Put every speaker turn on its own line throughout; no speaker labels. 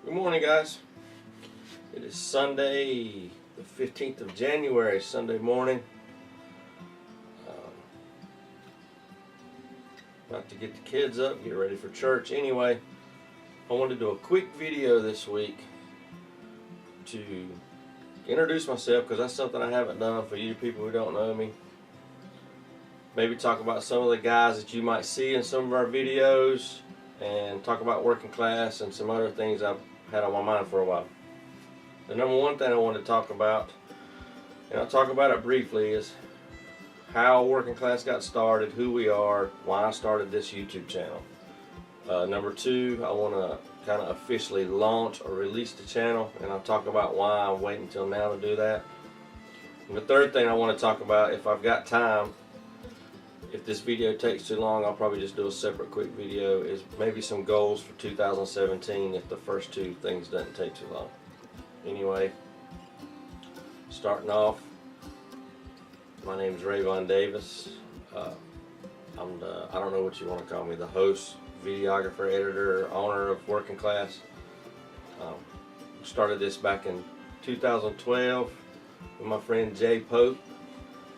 Good morning, guys. It is Sunday, the 15th of January, Sunday morning. About to get the kids up, get ready for church. Anyway, I wanted to do a quick video this week to introduce myself, because that's something I haven't done for you people who don't know me. Maybe talk about some of the guys that you might see in some of our videos, and talk about working class and some other things I've had on my mind for a while. The number one thing I want to talk about, and I'll talk about it briefly, is how working class got started, who we are, why I started this YouTube channel. Number two, I want to kind of officially launch or release the channel, and I'll talk about why I'm waiting until now to do that. And the third thing I want to talk about, if I've got time, if this video takes too long, I'll probably just do a separate quick video, is maybe some goals for 2017 if the first two things doesn't take too long. Anyway, starting off, my name is Rayvon Davis. I'm the, I don't know what you want to call me, the host, videographer, editor, owner of Working Class. Started this back in 2012 with my friend Jay Pope.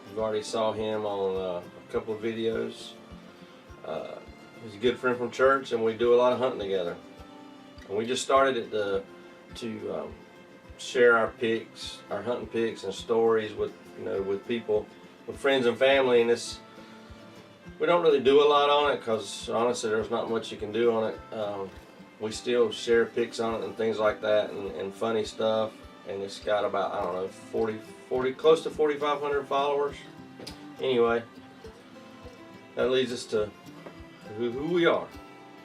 You've already saw him on a couple of videos. He's a good friend from church, and we do a lot of hunting together. And we just started it to share our pics, our hunting pics and stories with with people, with friends and family. And we don't really do a lot on it because honestly there's not much you can do on it. We still share pics on it and things like that, and funny stuff. And it's got about, I don't know, 40 close to 4,500 followers. Anyway, that leads us to who we are,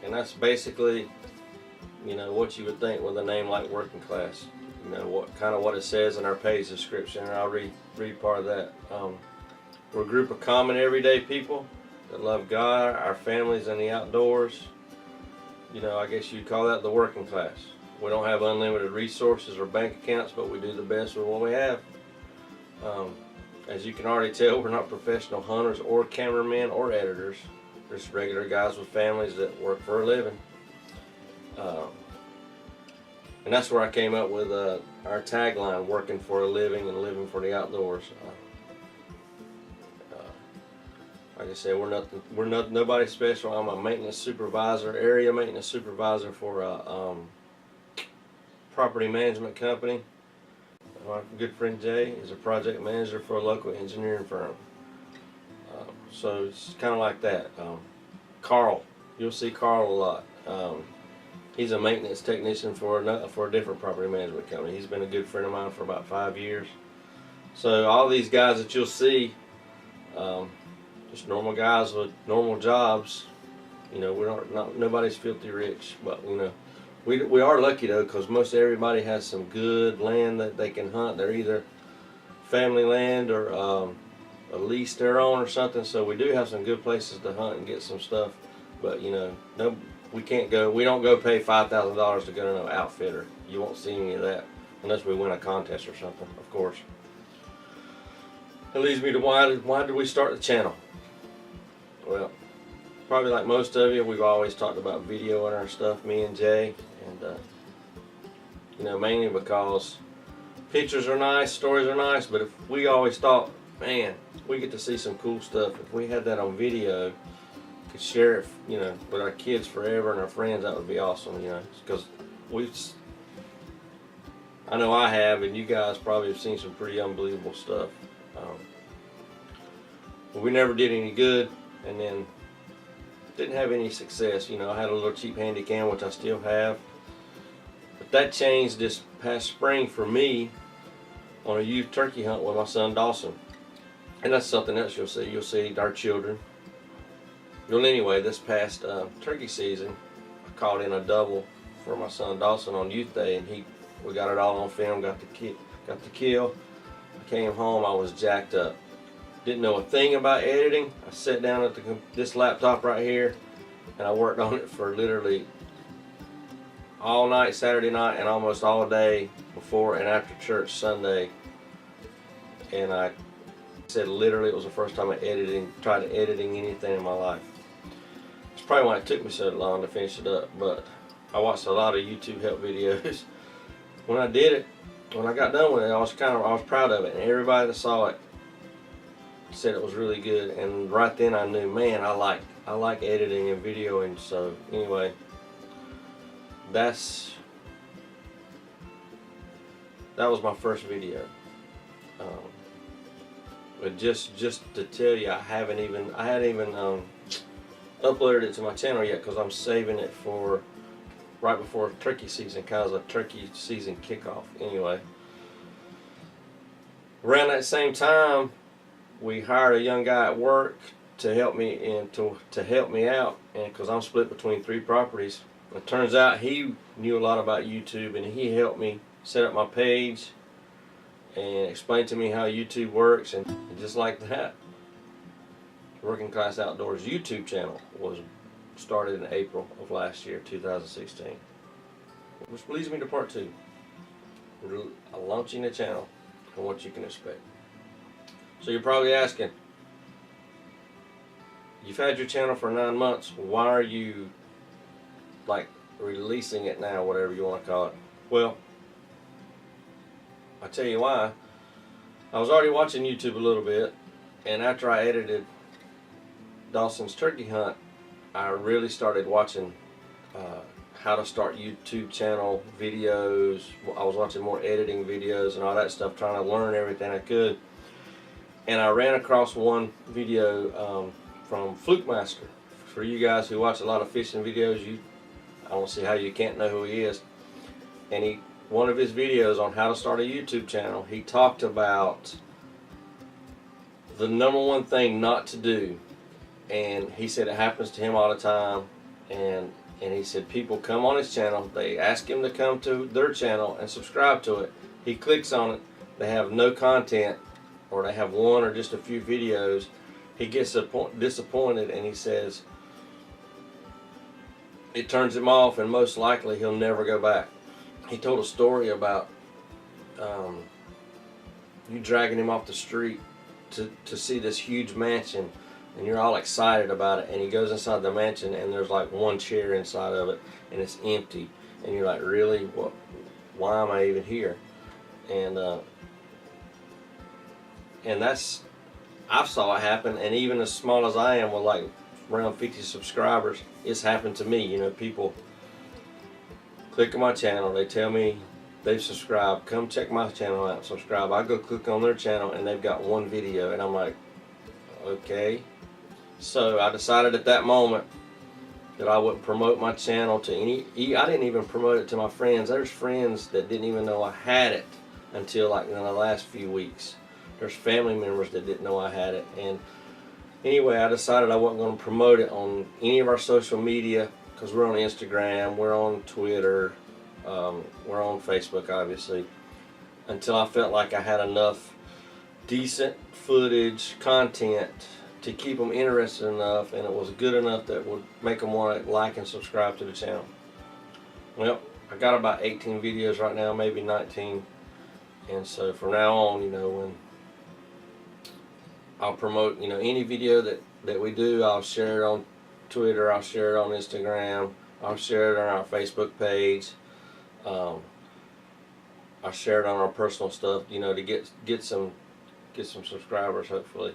and that's basically what you would think with a name like Working Class. What it says in our page description, and I'll read part of that. We're a group of common everyday people that love God, our families, and the outdoors. I guess you'd call that the working class. We don't have unlimited resources or bank accounts, but we do the best with what we have. As you can already tell, we're not professional hunters or cameramen or editors. We're just regular guys with families that work for a living. And that's where I came up with our tagline, working for a living and living for the outdoors. Like I said, we're nobody special. I'm a maintenance supervisor, area maintenance supervisor for a property management company. My good friend Jay is a project manager for a local engineering firm. So it's kind of like that. Carl, you'll see Carl a lot. He's a maintenance technician for a different property management company. He's been a good friend of mine for about 5 years. So all these guys that you'll see, just normal guys with normal jobs. We're not nobody's filthy rich, but we are lucky though, because most everybody has some good land that they can hunt. They're either family land or at least their own or something. So we do have some good places to hunt and get some stuff. But we can't go. We don't go pay $5,000 to go to no outfitter. You won't see any of that unless we win a contest or something, of course. That leads me to why did we start the channel? Well, probably like most of you, we've always talked about videoing our stuff, me and Jay, and mainly because pictures are nice, stories are nice, but if we always thought, man, we get to see some cool stuff. If we had that on video, could share it, with our kids forever and our friends, that would be awesome, because I know I have, and you guys probably have seen some pretty unbelievable stuff. But we never did any good, and then didn't have any success. I had a little cheap handy cam, which I still have, but that changed this past spring for me on a youth turkey hunt with my son Dawson. And that's something else you'll see. You'll see our children. Well, anyway, this past turkey season, I caught in a double for my son Dawson on Youth Day, and we got it all on film, got the kill. I came home, I was jacked up. Didn't know a thing about editing. I sat down at this laptop right here, and I worked on it for literally all night Saturday night and almost all day before and after church Sunday. And I said literally it was the first time I tried editing anything in my life. It's probably why it took me so long to finish it up, but I watched a lot of YouTube help videos. When I did it, when I got done with it, I was proud of it, and everybody that saw it said it was really good. And right then I knew, man, I like editing and videoing. So anyway, that was my first video. But just to tell you, I hadn't even uploaded it to my channel yet, because I'm saving it for right before turkey season, kind of a turkey season kickoff. Anyway, around that same time, we hired a young guy at work to help me to help me out, and because I'm split between 3 properties. It turns out he knew a lot about YouTube, and he helped me set up my page and explain to me how YouTube works. And just like that, Working Class Outdoors YouTube channel was started in April of last year, 2016. Which leads me to part 2. We're launching the channel and what you can expect. So you're probably asking, you've had your channel for 9 months, why are you like releasing it now, whatever you want to call it? Well, I'll tell you why. I was already watching YouTube a little bit, and after I edited Dawson's turkey hunt, I really started watching how to start YouTube channel videos. I was watching more editing videos and all that stuff, trying to learn everything I could. And I ran across one video from Fluke Master. For you guys who watch a lot of fishing videos, I don't see how you can't know who he is. And one of his videos on how to start a YouTube channel, he talked about the #1 thing not to do. And he said it happens to him all the time. And he said people come on his channel, they ask him to come to their channel and subscribe to it. He clicks on it, they have no content, or they have 1 or just a few videos. He gets disappointed, and he says it turns him off, and most likely he'll never go back. He told a story about you dragging him off the street to see this huge mansion, and you're all excited about it, and he goes inside the mansion, and there's like 1 chair inside of it, and it's empty, and you're like, really, what? Why am I even here? And I've saw it happen, and even as small as I am with like around 50 subscribers, it's happened to me. You know, people click on my channel, they tell me they've subscribed, come check my channel out, subscribe. I go click on their channel, and they've got 1 video, and I'm like, okay. So I decided at that moment that I wouldn't promote my channel to I didn't even promote it to my friends. There's friends that didn't even know I had it until like in the last few weeks. There's family members that didn't know I had it. And anyway, I decided I wasn't going to promote it on any of our social media, because we're on Instagram, we're on Twitter, we're on Facebook, obviously, until I felt like I had enough decent footage, content to keep them interested enough, and it was good enough that would make them want to like and subscribe to the channel. Well, I got about 18 videos right now, maybe 19, and so from now on, you know, when I'll promote, you know, any video that we do, I'll share it on Twitter, I'll share it on Instagram, I'll share it on our Facebook page, I'll share it on our personal stuff, you know, to get some subscribers, hopefully.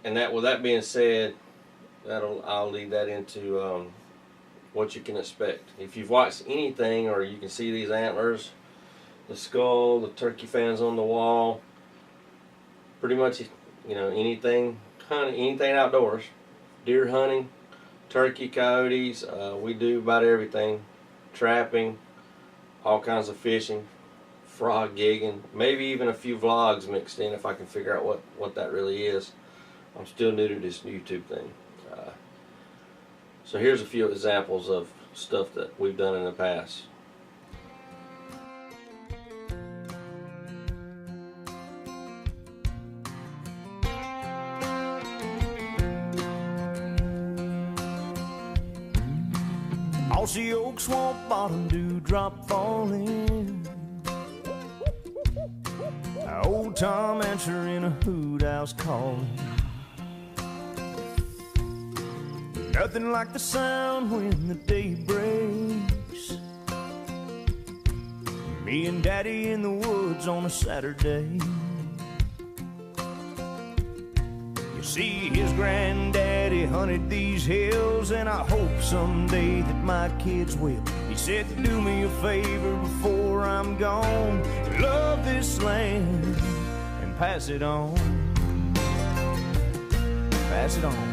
And with that being said, I'll lead that into what you can expect. If you've watched anything, or you can see these antlers, the skull, the turkey fans on the wall, pretty much, you know, anything hunting, anything outdoors, deer hunting, turkey, coyotes, we do about everything, trapping, all kinds of fishing, frog gigging, maybe even a few vlogs mixed in if I can figure out what that really is. I'm still new to this YouTube thing. So here's a few examples of stuff that we've done in the past.
Mossy oak, swamp bottom, dewdrop falling. Old Tom answering a hoot house calling. Nothing like the sound when the day breaks. Me and Daddy in the woods on a Saturday. You see, his granddaddy hunted these hills, and I hope someday that my kids will. He said, do me a favor before I'm gone, love this land and pass it on. Pass it on.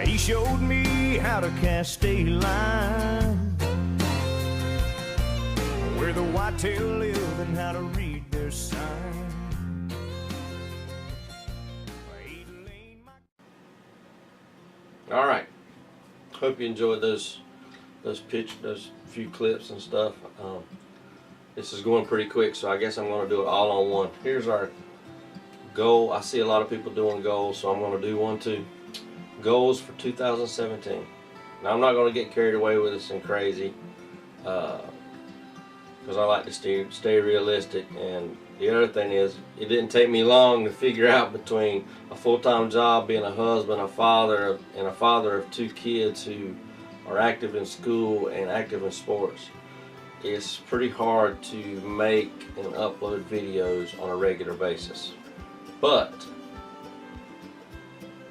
He showed me how to cast a line, where the whitetail live and how to read their sign.
All right. Hope you enjoyed those few clips and stuff. This is going pretty quick, so I guess I'm going to do it all on one. Here's our goal. I see a lot of people doing goals, so I'm going to do one too. Goals for 2017. Now, I'm not going to get carried away with this and crazy, because I like to stay realistic. And the other thing is, it didn't take me long to figure out, between a full-time job, being a husband, a father, and a father of 2 kids who are active in school and active in sports, it's pretty hard to make and upload videos on a regular basis. But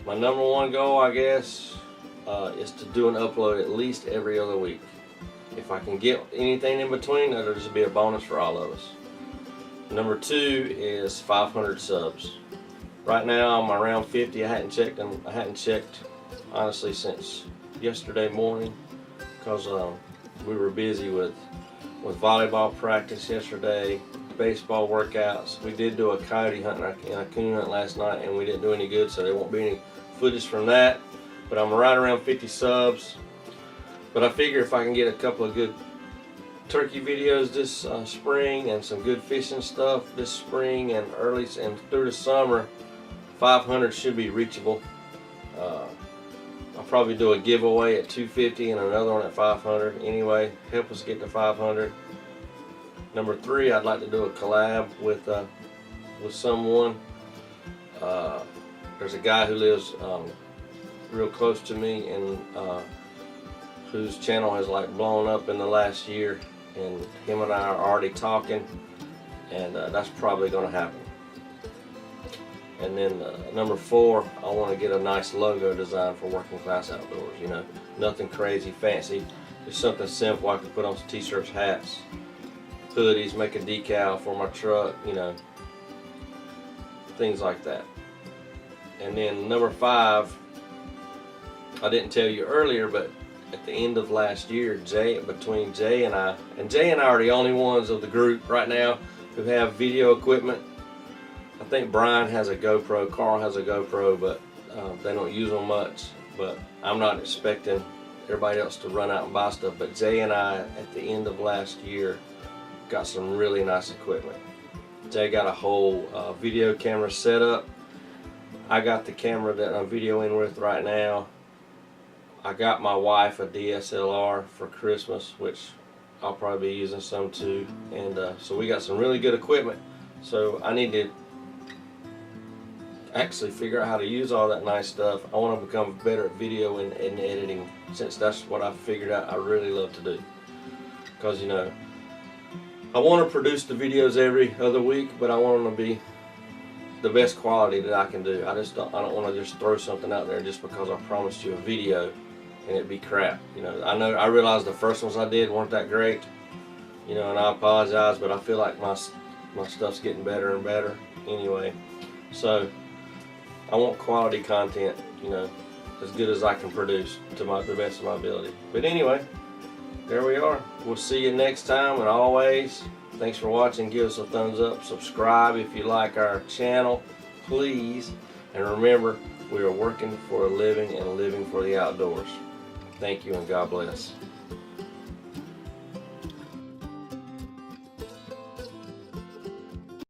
my number one goal, I guess, is to do an upload at least every other week. If I can get anything in between, that'll just be a bonus for all of us. Number 2 is 500 subs. Right now I'm around 50. I hadn't checked honestly since yesterday morning, because we were busy with volleyball practice yesterday, baseball workouts. We did do a coyote hunt and a coon hunt last night, and we didn't do any good, so there won't be any footage from that. But I'm right around 50 subs. But I figure if I can get a couple of good turkey videos this spring, and some good fishing stuff this spring and early and through the summer, 500 should be reachable. I'll probably do a giveaway at 250 and another one at 500. Anyway, help us get to 500. Number 3, I'd like to do a collab with someone. There's a guy who lives real close to me, and whose channel has like blown up in the last year, and him and I are already talking, and that's probably going to happen. And then number 4, I want to get a nice logo design for Working Class Outdoors. You know, nothing crazy fancy, just something simple I can put on some t-shirts, hats, hoodies, make a decal for my truck, you know, things like that. And then number 5, I didn't tell you earlier, but at the end of last year, between Jay and I are the only ones of the group right now who have video equipment. I think Brian has a GoPro, Carl has a GoPro, but they don't use them much. But I'm not expecting everybody else to run out and buy stuff. But Jay and I, at the end of last year, got some really nice equipment. Jay got a whole video camera set up. I got the camera that I'm videoing with right now. I got my wife a DSLR for Christmas, which I'll probably be using some too. And so we got some really good equipment. So I need to actually figure out how to use all that nice stuff. I want to become better at video and editing, since that's what I figured out I really love to do. Because, you know, I want to produce the videos every other week, but I want them to be the best quality that I can do. I don't want to just throw something out there just because I promised you a video and it be crap. You know, I realized the first ones I did weren't that great, you know, and I apologize, but I feel like my stuff's getting better and better anyway. So I want quality content, you know, as good as I can produce to the best of my ability. But anyway, there we are. We'll see you next time, and always, thanks for watching. Give us a thumbs up. Subscribe if you like our channel, please. And remember, we are working for a living and living for the outdoors. Thank you, and God bless.